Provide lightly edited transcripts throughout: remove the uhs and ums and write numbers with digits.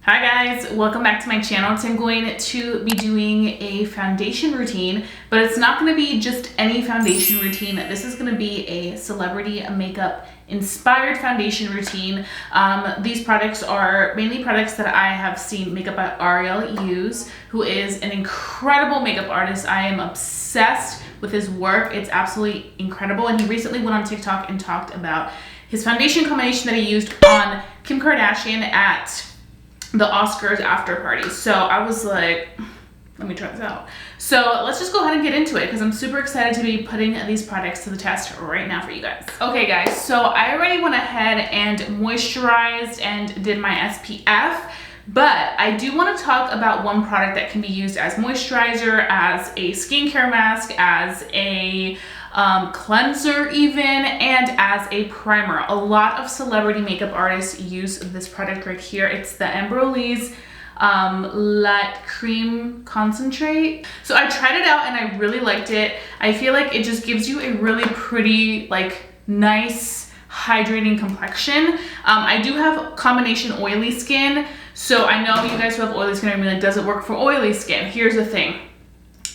Hi guys, welcome back to my channel. Today I'm going to be doing a foundation routine, but it's not going to be just any foundation routine. This is going to be a celebrity makeup inspired foundation routine. These products are mainly products that I have seen Makeup by Ariel use, who is an incredible makeup artist. I am obsessed with his work. It's absolutely incredible. And he recently went on TikTok and talked about his foundation combination that he used on Kim Kardashian at the Oscars after party. So I was like, let me try this out. So let's just go ahead and get into it because I'm super excited to be putting these products to the test right now for you guys. Okay guys, so I already went ahead and moisturized and did my SPF, but I do want to talk about one product that can be used as moisturizer, as a skincare mask, as a cleanser even, and as a primer. A lot of celebrity makeup artists use this product right here. It's the Embryolisse Latte Cream Concentrate. So I tried it out and I really liked it. I feel like it just gives you a really pretty, like, nice hydrating complexion. I do have combination oily skin, so I know you guys who have oily skin are gonna be like, does it work for oily skin? Here's the thing.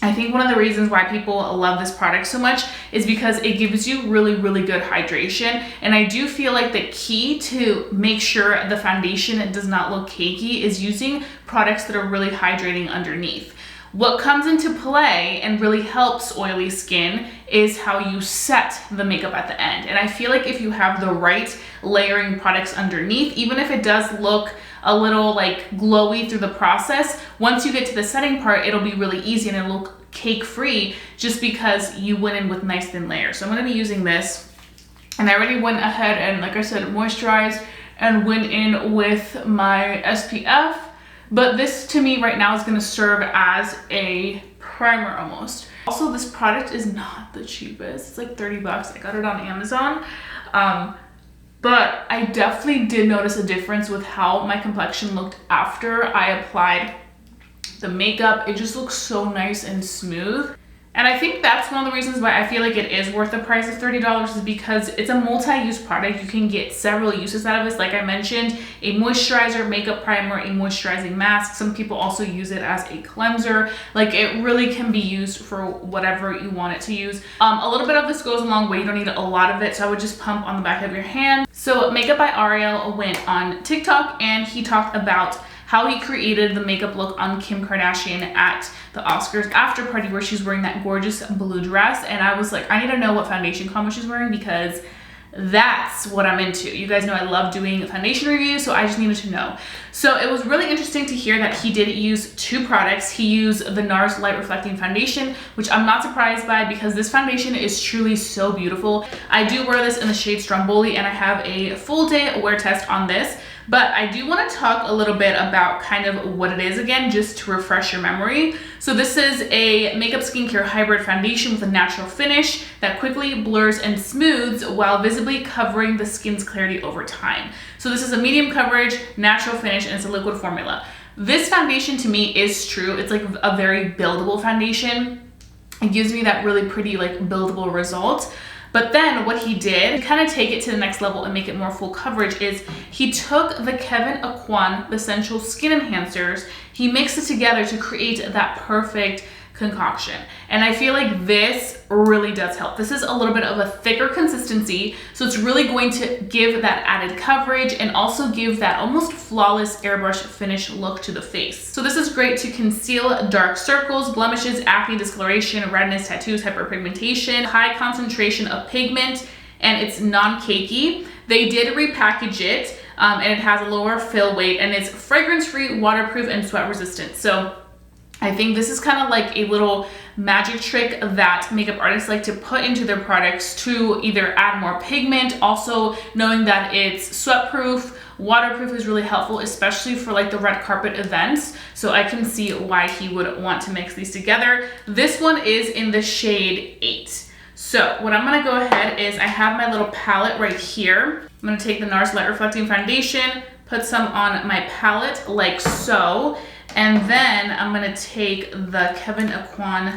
I think one of the reasons why people love this product so much is because it gives you really, really good hydration. And I do feel like the key to make sure the foundation does not look cakey is using products that are really hydrating underneath. What comes into play and really helps oily skin is how you set the makeup at the end. And I feel like if you have the right layering products underneath, even if it does look a little like glowy through the process, once you get to the setting part, it'll be really easy and it'll look cake free just because you went in with nice thin layers. So I'm gonna be using this, and I already went ahead and, like I said, moisturized and went in with my SPF. But this to me right now is gonna serve as a primer almost. Also, this product is not the cheapest. It's like 30 bucks. I got it on Amazon. But I definitely did notice a difference with how my complexion looked after I applied the makeup. It just looks so nice and smooth. And I think that's one of the reasons why I feel like it is worth the price of $30 is because it's a multi-use product. You can get several uses out of this. Like I mentioned, a moisturizer, makeup primer, a moisturizing mask. Some people also use it as a cleanser. Like, it really can be used for whatever you want it to use. A little bit of this goes a long way. You don't need a lot of it, so I would just pump on the back of your hand. So Makeup by Ariel went on TikTok and he talked about how he created the makeup look on Kim Kardashian at the Oscars after party where she's wearing that gorgeous blue dress. And I was like, I need to know what foundation combo she's wearing because that's what I'm into. You guys know I love doing foundation reviews, so I just needed to know. So it was really interesting to hear that he did use two products. He used the NARS Light Reflecting Foundation, which I'm not surprised by because this foundation is truly so beautiful. I do wear this in the shade Stromboli and I have a full day wear test on this. But I do want to talk a little bit about kind of what it is again, just to refresh your memory. So this is a makeup skincare hybrid foundation with a natural finish that quickly blurs and smooths while visibly covering the skin's clarity over time. So this is a medium coverage, natural finish, and it's a liquid formula. This foundation to me is true. It's like a very buildable foundation. It gives me that really pretty like buildable result. But then what he did to kind of take it to the next level and make it more full coverage is he took the Kevyn Aucoin Essential Skin Enhancers, he mixed it together to create that perfect concoction. And I feel like this really does help. This is a little bit of a thicker consistency, so it's really going to give that added coverage and also give that almost flawless airbrush finish look to the face. So this is great to conceal dark circles, blemishes, acne, discoloration, redness, tattoos, hyperpigmentation, high concentration of pigment, and it's non-cakey. They did repackage it, and it has a lower fill weight, and it's fragrance-free, waterproof, and sweat resistant. So I think this is kind of like a little magic trick that makeup artists like to put into their products to either add more pigment, also knowing that it's sweat-proof, waterproof is really helpful, especially for like the red carpet events. So I can see why he would want to mix these together. This one is in the shade 8. So what I'm gonna go ahead is I have my little palette right here. I'm gonna take the NARS Light Reflecting Foundation, put some on my palette like so. And then I'm gonna take the Kevyn Aucoin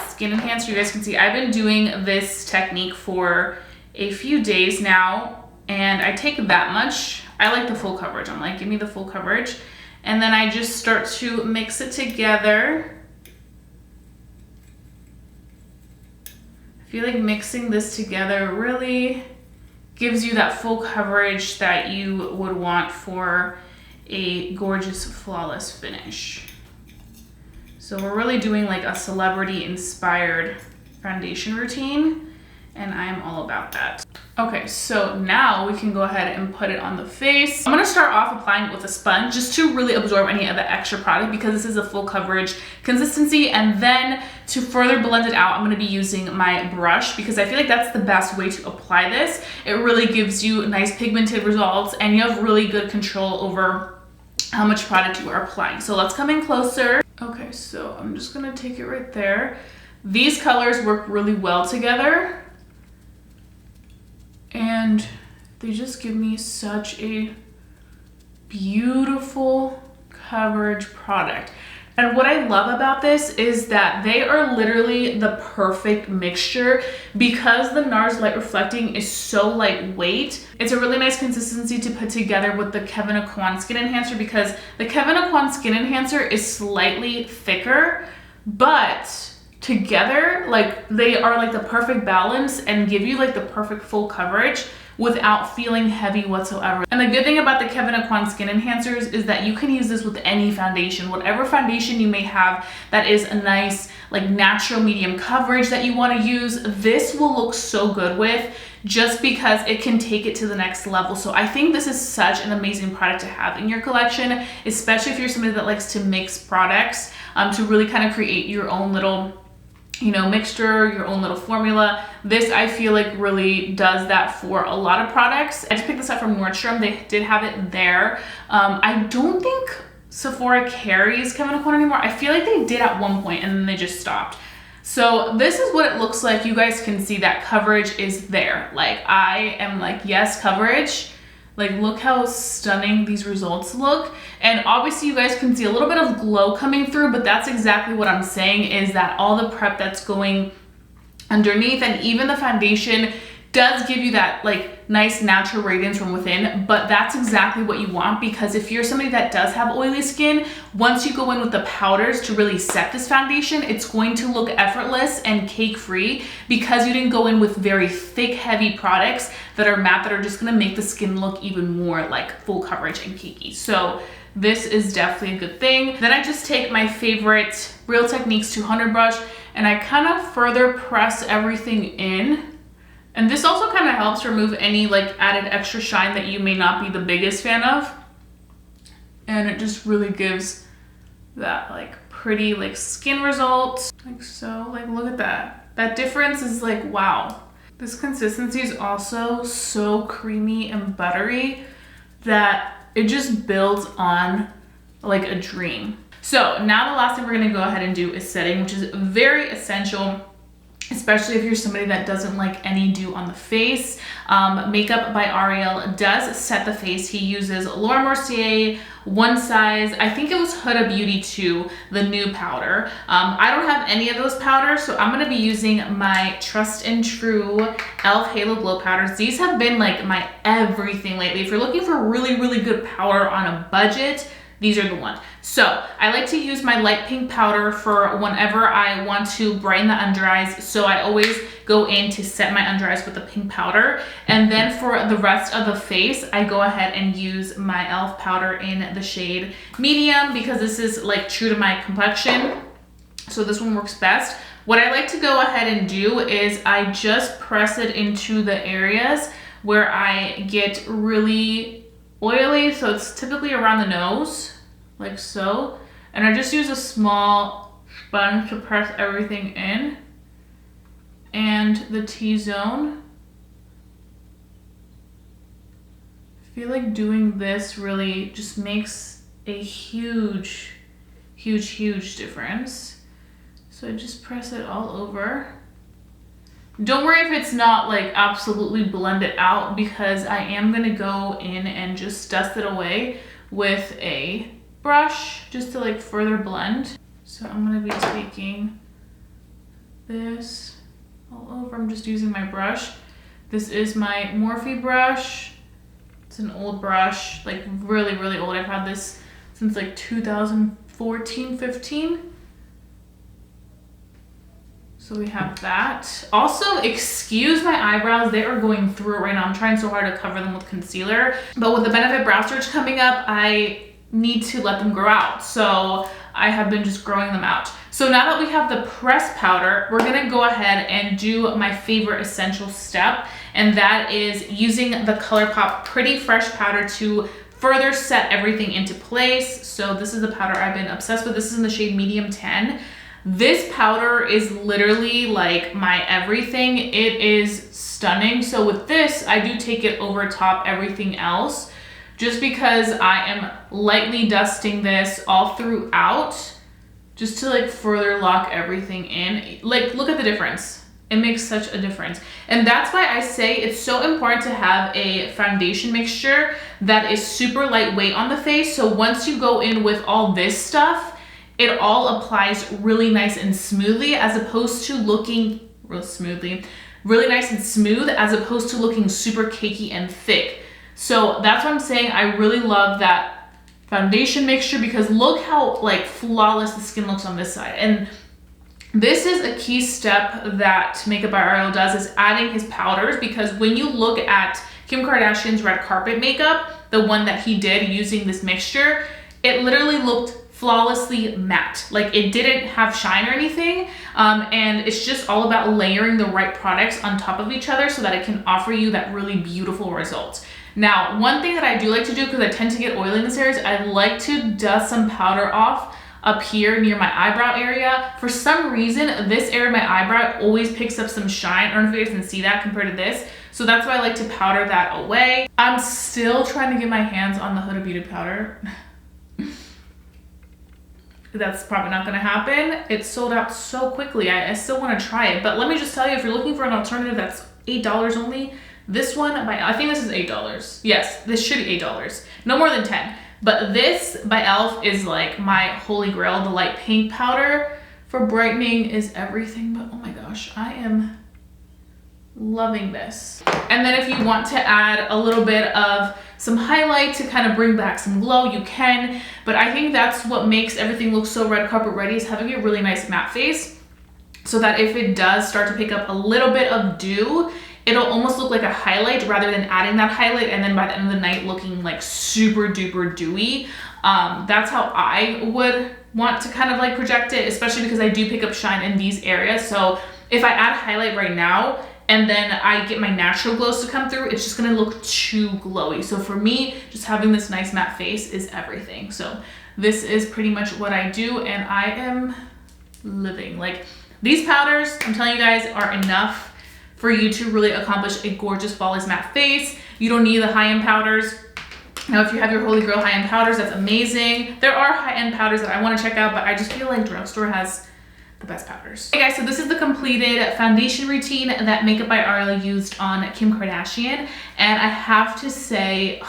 Skin Enhancer. You guys can see I've been doing this technique for a few days now, and I take that much. I like the full coverage. I'm like, give me the full coverage. And then I just start to mix it together. I feel like mixing this together really gives you that full coverage that you would want for a gorgeous, flawless finish. So we're really doing like a celebrity inspired foundation routine, and I'm all about that. Okay, so now we can go ahead and put it on the face. I'm gonna start off applying it with a sponge just to really absorb any of the extra product because this is a full coverage consistency. And then to further blend it out, I'm gonna be using my brush because I feel like that's the best way to apply this. It really gives you nice pigmented results and you have really good control over how much product you are applying. So let's come in closer. Okay, so I'm just gonna take it right there. These colors work really well together. And they just give me such a beautiful coverage product. And what I love about this is that they are literally the perfect mixture because the NARS Light Reflecting is so lightweight. It's a really nice consistency to put together with the Kevyn Aucoin Skin Enhancer because the Kevyn Aucoin Skin Enhancer is slightly thicker, but together, like they are like the perfect balance and give you like the perfect full coverage without feeling heavy whatsoever. And the good thing about the Kevyn Aucoin Skin Enhancers is that you can use this with any foundation, whatever foundation you may have that is a nice like natural medium coverage that you want to use. This will look so good with just because it can take it to the next level. So I think this is such an amazing product to have in your collection, especially if you're somebody that likes to mix products to really kind of create your own little mixture, your own little formula. This I feel like really does that for a lot of products. I just picked this up from Nordstrom. They did have it there. I don't think Sephora carries Kevyn Aucoin anymore. I feel like they did at one point and then they just stopped. So this is what it looks like. You guys can see that coverage is there. Like I am like, yes, coverage. Like look how stunning these results look. And obviously you guys can see a little bit of glow coming through, but that's exactly what I'm saying is that all the prep that's going underneath and even the foundation does give you that like nice natural radiance from within, but that's exactly what you want because if you're somebody that does have oily skin, once you go in with the powders to really set this foundation, it's going to look effortless and cake free because you didn't go in with very thick, heavy products that are matte that are just gonna make the skin look even more like full coverage and cakey. So this is definitely a good thing. Then I just take my favorite Real Techniques 200 brush and I kind of further press everything in. And this also kind of helps remove any like added extra shine that you may not be the biggest fan of. And it just really gives that like pretty like skin result. Like so, like look at that. That difference is like, wow. This consistency is also so creamy and buttery that it just builds on like a dream. So now the last thing we're gonna go ahead and do is setting, which is very essential, especially if you're somebody that doesn't like any dew on the face. Makeup by Ariel does set the face. He uses Laura Mercier One Size, I think it was Huda Beauty 2, the new powder. I don't have any of those powders, so I'm gonna be using my Trust and True e.l.f. Halo Glow powders. These have been like my everything lately. If you're looking for really, really good powder on a budget, these are the ones. So I like to use my light pink powder for whenever I want to brighten the under eyes. So I always go in to set my under eyes with the pink powder. And then for the rest of the face, I go ahead and use my e.l.f. powder in the shade medium because this is like true to my complexion. So this one works best. What I like to go ahead and do is I just press it into the areas where I get really oily. So it's typically around the nose, like so. And I just use a small sponge to press everything in. And the T-zone. I feel like doing this really just makes a huge, huge, huge difference. So I just press it all over. Don't worry if it's not like absolutely blended out because I am gonna go in and just dust it away with a brush just to like further blend. So I'm gonna be taking this all over. I'm just using my brush. This is my Morphe brush It's an old brush, like really, really old. I've had this since like 2014, 15. So we have that. Also, excuse my eyebrows. They are going through it right now. I'm trying so hard to cover them with concealer. But with the Benefit Brow Search coming up, I need to let them grow out. So I have been just growing them out. So now that we have the pressed powder, we're gonna go ahead and do my favorite essential step, and that is using the ColourPop Pretty Fresh powder to further set everything into place. So this is the powder I've been obsessed with. This is in the shade Medium 10. This powder is literally like my everything. It is stunning. So with this, I do take it over top everything else just because I am lightly dusting this all throughout just to like further lock everything in. Like, look at the difference. It makes such a difference. And that's why I say it's so important to have a foundation mixture that is super lightweight on the face. So once you go in with all this stuff, it all applies really nice and smoothly as opposed to looking really nice and smooth as opposed to looking super cakey and thick. So that's what I'm saying. I really love that foundation mixture because look how like flawless the skin looks on this side. And this is a key step that Makeup by Ariel does, is adding his powders, because when you look at Kim Kardashian's red carpet makeup, the one that he did using this mixture, it literally looked flawlessly matte. Like, it didn't have shine or anything. And it's just all about layering the right products on top of each other so that it can offer you that really beautiful result. Now, one thing that I do like to do, because I tend to get oily in this area, is I like to dust some powder off up here near my eyebrow area. For some reason, this area of my eyebrow always picks up some shine. I don't know if you guys can see that compared to this. So that's why I like to powder that away. I'm still trying to get my hands on the Huda Beauty powder. That's probably not gonna happen. It sold out so quickly. I still wanna try it. But let me just tell you, if you're looking for an alternative that's $8 only, this one, I think this is $8. Yes, this should be $8. No more than 10. But this by e.l.f. is like my holy grail. The light pink powder for brightening is everything. But oh my gosh, I am loving this. And then if you want to add a little bit of some highlight to kind of bring back some glow, you can. But I think that's what makes everything look so red carpet ready, is having a really nice matte face, so that if it does start to pick up a little bit of dew, it'll almost look like a highlight rather than adding that highlight and then by the end of the night looking like super duper dewy. That's how I would want to kind of like project it, especially because I do pick up shine in these areas. So if I add highlight right now and then I get my natural glows to come through, it's just gonna look too glowy. So for me, just having this nice matte face is everything. So this is pretty much what I do, and I am living. Like, these powders, I'm telling you guys, are enough for you to really accomplish a gorgeous flawless matte face. You don't need the high-end powders. Now, if you have your Holy Grail high-end powders, that's amazing. There are high-end powders that I want to check out, but I just feel like drugstore has the best powders. Okay guys, so this is the completed foundation routine that Makeup by Ariel used on Kim Kardashian. And I have to say,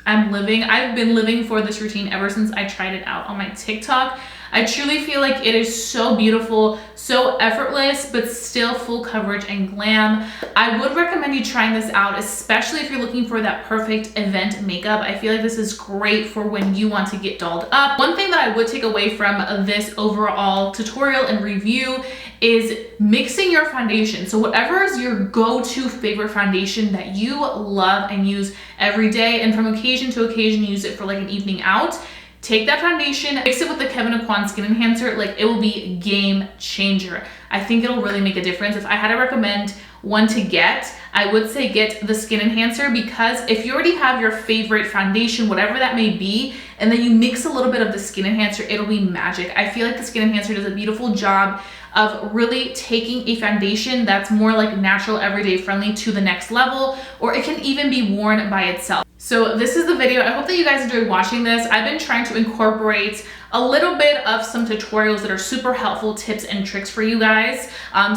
I've been living for this routine ever since I tried it out on my TikTok. I truly feel like it is so beautiful, so effortless, but still full coverage and glam. I would recommend you trying this out, especially if you're looking for that perfect event makeup. I feel like this is great for when you want to get dolled up. One thing that I would take away from this overall tutorial and review is mixing your foundation. So whatever is your go-to favorite foundation that you love and use every day, and from occasion to occasion use it for like an evening out, take that foundation, mix it with the Kevyn Aucoin Skin Enhancer. Like, it will be game changer. I think it'll really make a difference. If I had to recommend one to get, I would say get the Skin Enhancer, because if you already have your favorite foundation, whatever that may be, and then you mix a little bit of the Skin Enhancer, it'll be magic. I feel like the Skin Enhancer does a beautiful job of really taking a foundation that's more like natural, everyday friendly to the next level, or it can even be worn by itself. So this is the video. I hope that you guys enjoyed watching this. I've been trying to incorporate a little bit of some tutorials that are super helpful tips and tricks for you guys.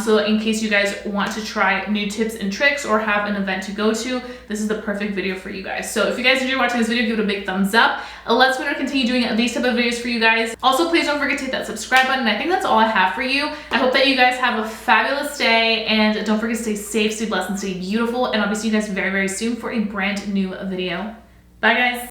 So in case you guys want to try new tips and tricks or have an event to go to, this is the perfect video for you guys. So if you guys enjoyed watching this video, give it a big thumbs up. Let's continue doing these type of videos for you guys. Also, please don't forget to hit that subscribe button. I think that's all I have for you. I hope that you guys have a fabulous day, and don't forget to stay safe, stay blessed, and stay beautiful. And I'll be seeing you guys very, very soon for a brand new video. Bye, guys.